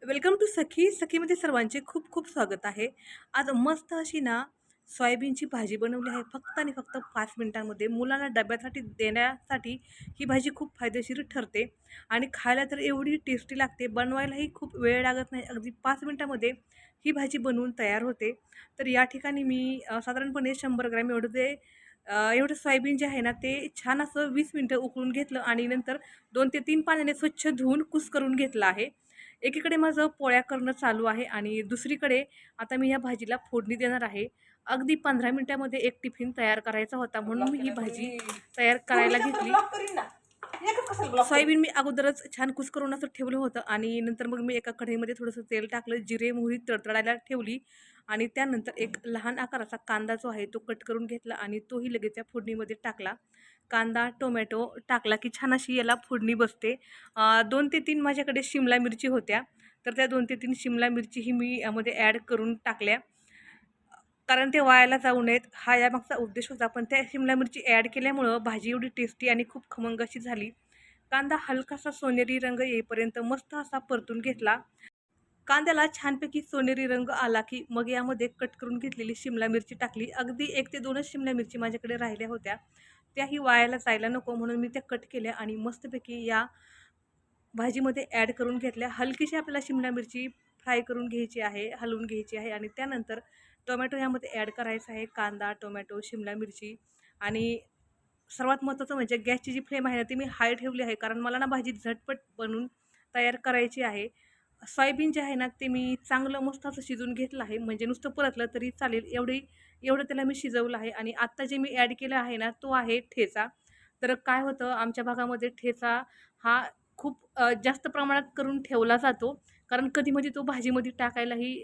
Welcome to सखी. सखीमध्ये सर्वांचे खूप खूप स्वागत आहे. आज मस्त अशी ना सोयाबीनची भाजी बनवली आहे फक्त आणि फक्त 5 मिनिटांमध्ये. मुलांना डब्यासाठी देण्यासाठी ही भाजी खूप फायदेशीर ठरते आणि खायला तर एवढी टेस्टी लागते. बनवायलाही खूप वेळ लागत नाही. अगदी 5 मिनिटामध्ये ही भाजी बनवून तयार होते. तर या ठिकाणी मी साधारणपणे 100 ग्रॅम एवढं सोयाबीन जे आहे ना ते छान असं 20 मिनटं उकळून घेतलं आणि नंतर 2 ते 3 पाण्याने स्वच्छ धुवून कुस्करून घेतलं आहे. एकीकडे माझं पोळ्या करणं चालू आहे आणि दुसरीकडे आता मी ह्या भाजीला फोडणी देणार आहे. अगदी 15 मिनिटामध्ये एक टिफिन तयार करायचा होता म्हणून मी ही भाजी तयार करायला घेतली. सोयाबीन मी अगोदरच छान कुस्करून असं ठेवलं होतं आणि नंतर मग मी एका कढईमध्ये थोडंसं तेल टाकलं, जिरे, मोहरी तडतडायला ठेवली आणि त्यानंतर एक लहान आकाराचा कांदा जो आहे तो कट करून घेतला आणि तोही लगेच त्या फोडणीमध्ये टाकला. कांदा, टोमॅटो टाकला की छान अशी याला फोडणी बसते. 2 ते 3 माझ्याकडे शिमला मिरची होत्या, तर त्या 2 ते 3 शिमला मिरचीही मी यामध्ये ॲड करून टाकल्या. कारण ते वायाला जाऊ नयेत हा यामागचा उद्देश होता. पण त्या शिमला मिरची ॲड केल्यामुळं भाजी एवढी टेस्टी आणि खूप खमंग अशी झाली. कांदा हलकासा सोनेरी रंग येईपर्यंत मस्त असा परतून घेतला. कांद्याला छानपैकी सोनेरी रंग आला की मग यामध्ये कट करून घेतलेली शिमला मिरची टाकली. अगदी 1 ते 2च शिमला मिरची माझ्याकडे राहिल्या होत्या. त्याही वायाला जायला नको म्हणून मी त्या कट केल्या आणि मस्तपैकी या भाजीमध्ये ॲड करून घेतल्या. हलकीशी आपल्याला शिमला मिरची फ्राय करून घ्यायची आहे, हलवून घ्यायची आहे आणि त्यानंतर टोमॅटो ह्यामध्ये ॲड करायचा आहे. कांदा, टोमॅटो, शिमला मिरची आणि सर्वात महत्त्वाचं म्हणजे गॅसची जी फ्लेम आहे ना ती मी हाय ठेवली आहे. कारण मला ना भाजी झटपट बनवून तयार करायची आहे. सोयाबीन जे आहे ना ते मी चांगलं मस्त असं शिजवून घेतलं आहे. म्हणजे नुसतं परतलं तरी चालेल एवढं त्याला मी शिजवलं आहे आणि आत्ता जे मी ॲड केलं आहे ना तो आहे ठेचा. तर काय होतं आमच्या भागामध्ये ठेचा हा खूप जास्त प्रमाणात करून ठेवला जातो. कारण कधी-मधी तो भाजीमध्ये टाकायलाही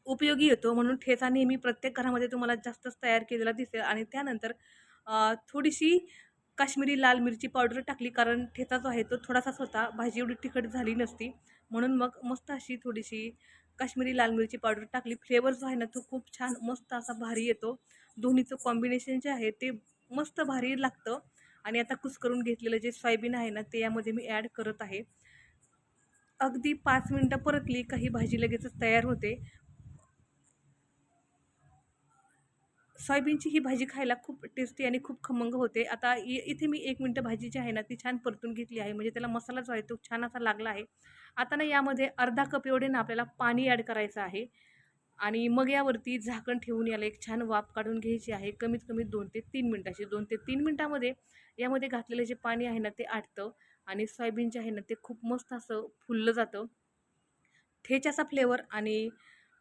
उपयोगी येतो. म्हणून ठेचा नेहमी प्रत्येक घरामध्ये तुम्हाला जास्तच तयार केलेला दिसेल आणि त्यानंतर थोडीशी काश्मीरी लाल मिरची पावडर टाकली. कारण ठेचा जो आहे तो थोडासाच होता. भाजी एवढी तिखट झाली नसती. म्हणून मग मस्त अशी थोडीशी काश्मीरी लाल मिरची पावडर टाकली. फ्लेवर जो आहे ना तो खूप छान मस्त असा भारी येतो. दोन्हीचं कॉम्बिनेशन जे आहे ते मस्त भारी लागतं. आणि आता कुस्करून घेतलेलं जे सोयाबीन आहे ना ते यामध्ये मी ॲड करत आहे. अगदी 5 मिनिटं परतली का ही भाजी लगेचच तयार होते. सोयाबीनची ही भाजी खायला खूप टेस्टी आणि खूप खमंग होते. आता इथे मी 1 मिनिटं भाजी जी आहे ना, ती छान परतून घेतली आहे. म्हणजे त्याला मसाला जो आहे तो छान असा लागला आहे. आता ना यामध्ये अर्धा कप एवढे ना आपल्याला पाणी ॲड करायचं आहे आणि मग यावरती झाकण ठेवून याला एक छान वाफ काढून घ्यायची आहे. कमीत कमी 2 ते 3 मिनिटाची. 2 ते 3 मिनिटामध्ये यामध्ये घातलेलं जे पाणी आहे ना, ते आटतं आणि सोयाबीन जे आहे ना, ते खूप मस्त असं फुललं जातं. ठेच्याचा फ्लेवर आणि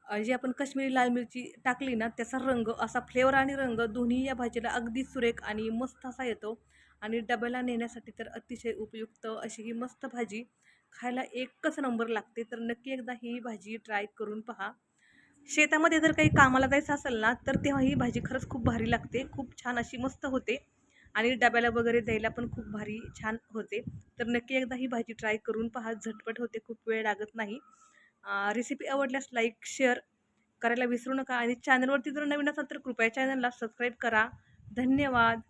जी आपण काश्मीरी लाल मिरची टाकली ना त्याचा रंग असा फ्लेवर आणि रंग दोन्ही या भाजीला अगदी सुरेख आणि मस्त असा येतो आणि डब्याला नेण्यासाठी तर अतिशय उपयुक्त अशी ही मस्त भाजी खायला एकच नंबर लागते. तर नक्की एकदा ही भाजी ट्राय करून पहा. शेतामध्ये जर काही कामाला जायचं असेल ना तर तेव्हा ही भाजी खरंच खूप भारी लागते. खूप छान अशी मस्त होते आणि डब्याला वगैरे द्यायला पण खूप भारी छान होते. तर नक्की एकदा ही भाजी ट्राय करून पहा. झटपट होते, खूप वेळ लागत नाही. रेसिपी आवडल्यास लाईक, शेअर करायला विसरू नका आणि चॅनलवरती जर नवीन असाल तर कृपया चॅनलला सबस्क्राईब करा. धन्यवाद.